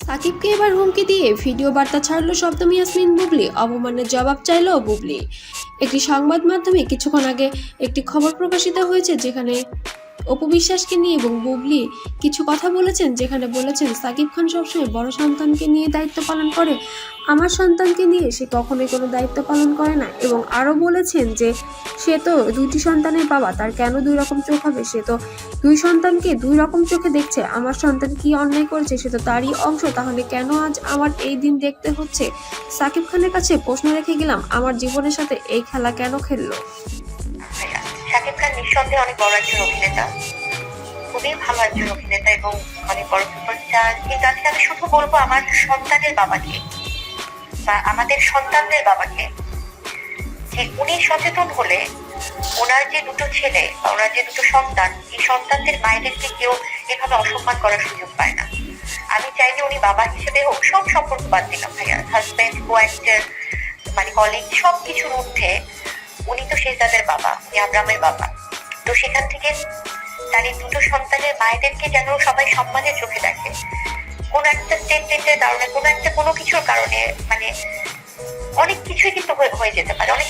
সাকিবকে এবার হুমকি দিয়ে ভিডিও বার্তা ছাড়ল শবনম ইয়াসমিন বুবলি। অপমানের জবাব চাইল বুবলি। একটি সংবাদ মাধ্যমে কিছুক্ষণ আগে একটি খবর প্রকাশিত হয়েছে, যেখানে অপু বিশ্বাসকে নিয়ে এবং বুবলি কিছু কথা বলেছেন, যেখানে বলেছেন সাকিব খান সবসময় বড় সন্তানকে নিয়ে দায়িত্ব পালন করে, আমার সন্তানকে নিয়ে সে কখনোই কোনো দায়িত্ব পালন করে না। এবং আরও বলেছেন যে সে তো দুইটি সন্তানের বাবা, তার কেন দুই রকম চোখ হবে? সে তো দুই সন্তানকে দুই রকম চোখে দেখছে। আমার সন্তান কি অন্যায় করেছে? সে তো তারই অংশ, তাহলে কেন আজ আমার এই দিন দেখতে হচ্ছে? সাকিব খানের কাছে প্রশ্ন রেখে গেলাম, আমার জীবনের সাথে এই খেলা কেন খেললো? শাকিব খান নিঃসন্দেহে অনেক বড় একজন অভিনেতা, খুবই ভালো একজন অভিনেতা এবং অনেক বড় সুপারস্টার। কিন্তু আজকে আমি শুধু বলবো আমার সন্তানের বাবাকে বা আমাদের সন্তানদের বাবাকে, যে উনি সচেতন হলে ওনার যে দুটো ছেলে বা ওনার যে দুটো সন্তান, এই সন্তানদের মায়েদেরকে কেউ এভাবে অসম্মান করার সুযোগ পায় না। আমি চাই যে উনি বাবা হিসেবে হোক, সব সম্পর্ক বাদ দিলাম ভাইয়া, হাজব্যান্ড, কো অ্যাক্টর, মানে কলিগ, সব কিছুর ঊর্ধ্বে উনি তো শেহজাদের বাবা, উনি আব্রামের বাবা। তো সেখান থেকে তার এই দুটো সন্তানের মায়েদেরকে যেন সবাই সম্মানের চোখে দেখে। কোন একটা স্টেটমেন্টের কারণে, কোনো কিছুর কারণে, মানে অনেক কিছুই কিন্তু হয়ে যেতে পারে, অনেক